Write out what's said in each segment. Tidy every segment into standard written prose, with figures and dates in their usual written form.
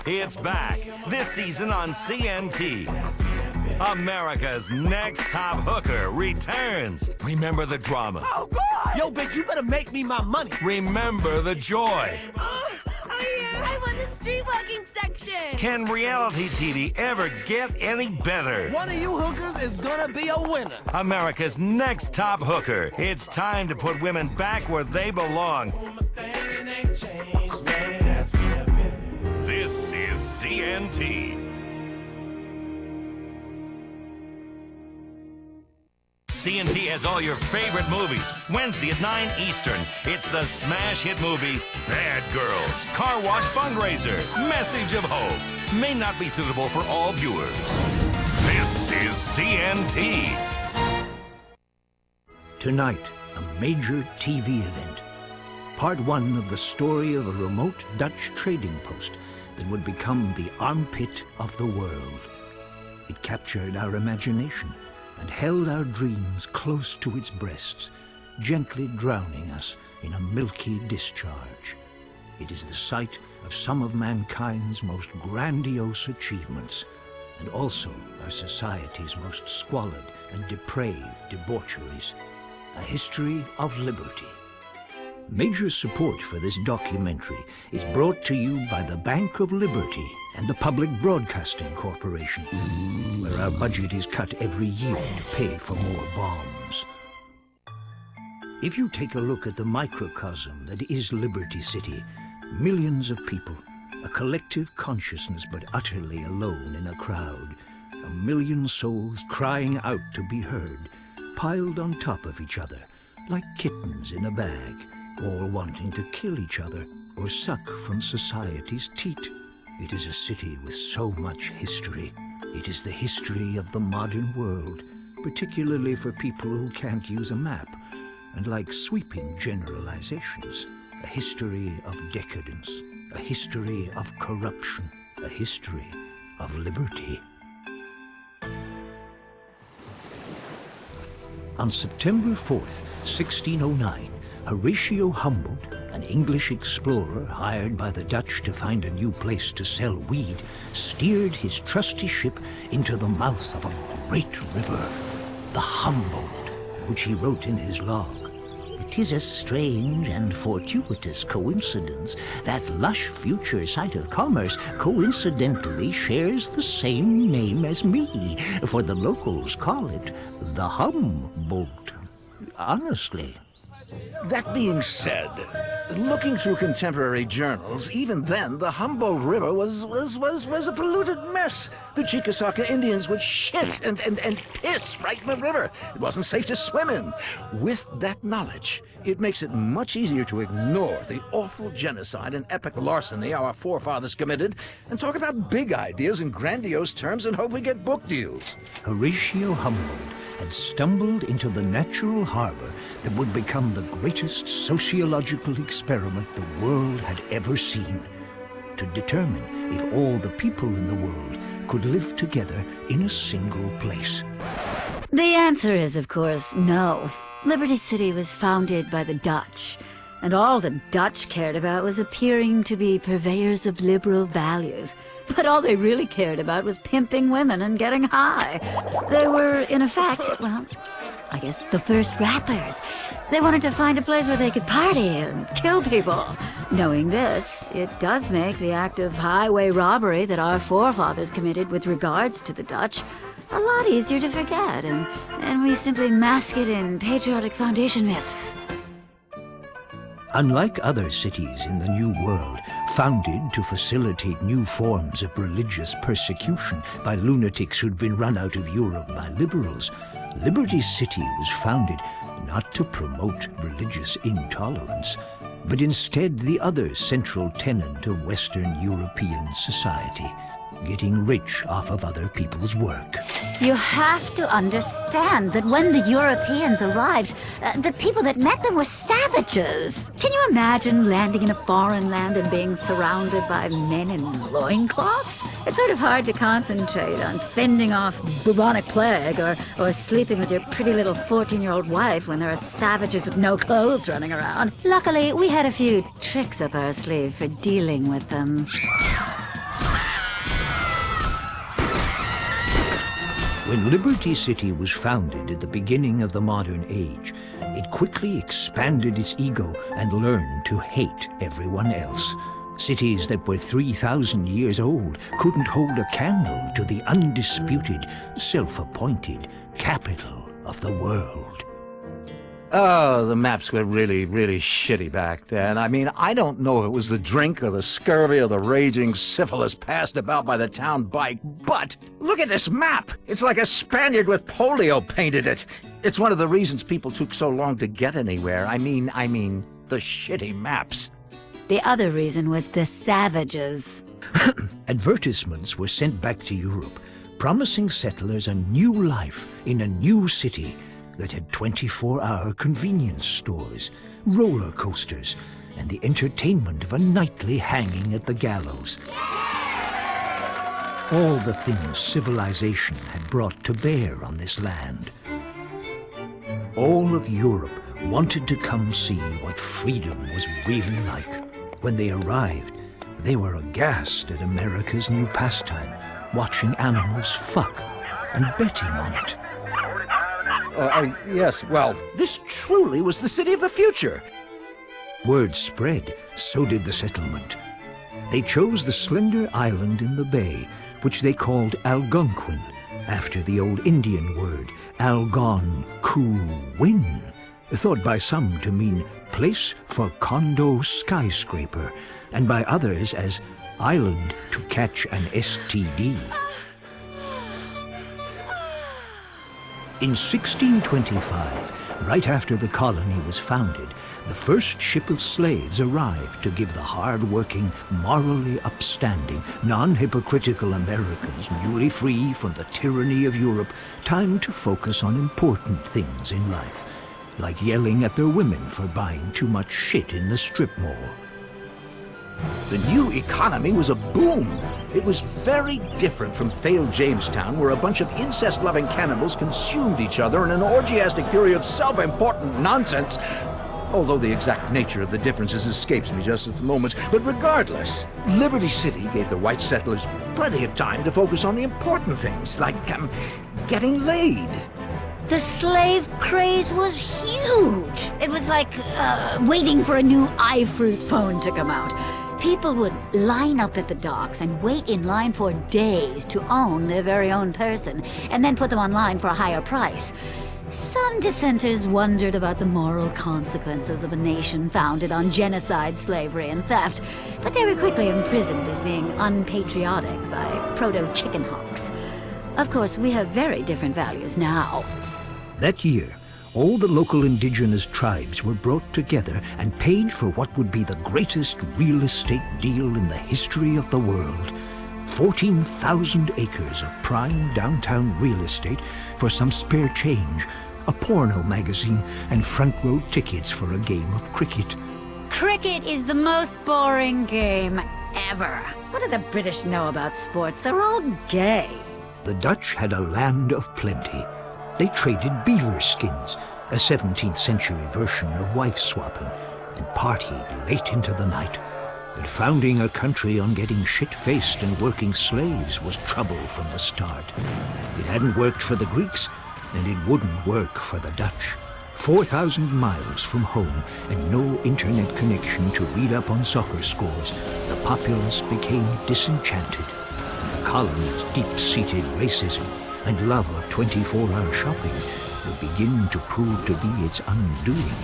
It's back this season on CNT. America's Next Top Hooker returns. Remember the drama. Oh, God! Yo, bitch, you better make me my money. Remember the joy. I won the street walking section. Can reality TV ever get any better? One of you hookers is gonna be a winner. America's Next Top Hooker. It's time to put women back where they belong. This is CNT. CNT has all your favorite movies. Wednesday at 9 Eastern. It's the smash hit movie, Bad Girls. Car wash fundraiser. Message of hope. May not be suitable for all viewers. This is CNT. Tonight, a major TV event. Part 1 of the story of a remote Dutch trading post that would become the armpit of the world. It captured our imagination and held our dreams close to its breasts, gently drowning us in a milky discharge. It is the site of some of mankind's most grandiose achievements, and also our society's most squalid and depraved debaucheries. A history of liberty. Major support for this documentary is brought to you by the Bank of Liberty and the Public Broadcasting Corporation, where our budget is cut every year to pay for more bombs. If you take a look at the microcosm that is Liberty City, millions of people, a collective consciousness but utterly alone in a crowd, a million souls crying out to be heard, piled on top of each other, like kittens in a bag, all wanting to kill each other or suck from society's teat. It is a city with so much history. It is the history of the modern world, particularly for people who can't use a map, and like sweeping generalizations, a history of decadence, a history of corruption, a history of liberty. On September 4th, 1609, Horatio Humboldt, an English explorer hired by the Dutch to find a new place to sell weed, steered his trusty ship into the mouth of a great river, the Humboldt, which he wrote in his log. "It is a strange and fortuitous coincidence that lush future site of commerce coincidentally shares the same name as me, for the locals call it the Humboldt. Honestly." That being said, looking through contemporary journals, even then the Humboldt River was a polluted mess. The Chickasaw Indians would shit and piss right in the river. It wasn't safe to swim in. With that knowledge, it makes it much easier to ignore the awful genocide and epic larceny our forefathers committed and talk about big ideas in grandiose terms and hope we get book deals. Horatio Humboldt had stumbled into the natural harbor that would become the greatest sociological experiment the world had ever seen, to determine if all the people in the world could live together in a single place. The answer is, of course, no. Liberty City was founded by the Dutch, and all the Dutch cared about was appearing to be purveyors of liberal values. But all they really cared about was pimping women and getting high. They were, in effect, well, I guess the first rappers. They wanted to find a place where they could party and kill people. Knowing this, it does make the act of highway robbery that our forefathers committed with regards to the Dutch a lot easier to forget, and we simply mask it in patriotic foundation myths. Unlike other cities in the New World, founded to facilitate new forms of religious persecution by lunatics who'd been run out of Europe by liberals, Liberty City was founded not to promote religious intolerance, but instead the other central tenet of Western European society, getting rich off of other people's work. You have to understand that when the Europeans arrived, the people that met them were savages. Can you imagine landing in a foreign land and being surrounded by men in loincloths? It's sort of hard to concentrate on fending off bubonic plague or sleeping with your pretty little 14-year-old wife when there are savages with no clothes running around. Luckily, we had a few tricks up our sleeve for dealing with them. When Liberty City was founded at the beginning of the modern age, it quickly expanded its ego and learned to hate everyone else. Cities that were 3,000 years old couldn't hold a candle to the undisputed, self-appointed capital of the world. Oh, the maps were really, really shitty back then. I mean, I don't know if it was the drink or the scurvy or the raging syphilis passed about by the town bike, but look at this map! It's like a Spaniard with polio painted it. It's one of the reasons people took so long to get anywhere. I mean, the shitty maps. The other reason was the savages. Advertisements were sent back to Europe, promising settlers a new life in a new city that had 24-hour convenience stores, roller coasters, and the entertainment of a nightly hanging at the gallows. All the things civilization had brought to bear on this land. All of Europe wanted to come see what freedom was really like. When they arrived, they were aghast at America's new pastime, watching animals fuck and betting on it. Yes, well, this truly was the city of the future. Word spread, so did the settlement. They chose the slender island in the bay, which they called Algonquin, after the old Indian word Algon-ku-win, thought by some to mean place for condo skyscraper, and by others as island to catch an STD. In 1625, right after the colony was founded, the first ship of slaves arrived to give the hard-working, morally upstanding, non-hypocritical Americans newly free from the tyranny of Europe time to focus on important things in life, like yelling at their women for buying too much shit in the strip mall. The new economy was a boom. It was very different from failed Jamestown, where a bunch of incest-loving cannibals consumed each other in an orgiastic fury of self-important nonsense, although the exact nature of the differences escapes me just at the moment. But regardless, Liberty City gave the white settlers plenty of time to focus on the important things, like getting laid. The slave craze was huge. It was like waiting for a new iFruit phone to come out. People would line up at the docks and wait in line for days to own their very own person, and then put them online for a higher price. Some dissenters wondered about the moral consequences of a nation founded on genocide, slavery, and theft, but they were quickly imprisoned as being unpatriotic by proto-chicken hawks. Of course, we have very different values now. That year, all the local indigenous tribes were brought together and paid for what would be the greatest real estate deal in the history of the world. 14,000 acres of prime downtown real estate for some spare change, a porno magazine, and front row tickets for a game of cricket. Cricket is the most boring game ever. What do the British know about sports? They're all gay. The Dutch had a land of plenty. They traded beaver skins, a 17th century version of wife-swapping, and partied late into the night. But founding a country on getting shit-faced and working slaves was trouble from the start. It hadn't worked for the Greeks, and it wouldn't work for the Dutch. 4,000 miles from home and no internet connection to read up on soccer scores, the populace became disenchanted. The colony's deep-seated racism and love of 24-hour shopping would begin to prove to be its undoing.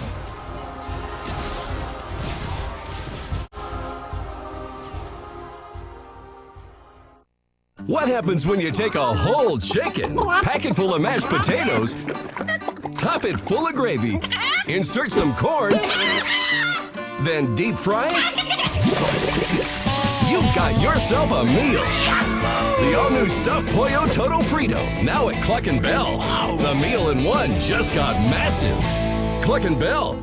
What happens when you take a whole chicken, pack it full of mashed potatoes, top it full of gravy, insert some corn, then deep fry it? You've got yourself a meal. The all-new stuffed pollo toto frito, now at Cluckin Bell. The meal in one just got massive. Cluckin Bell.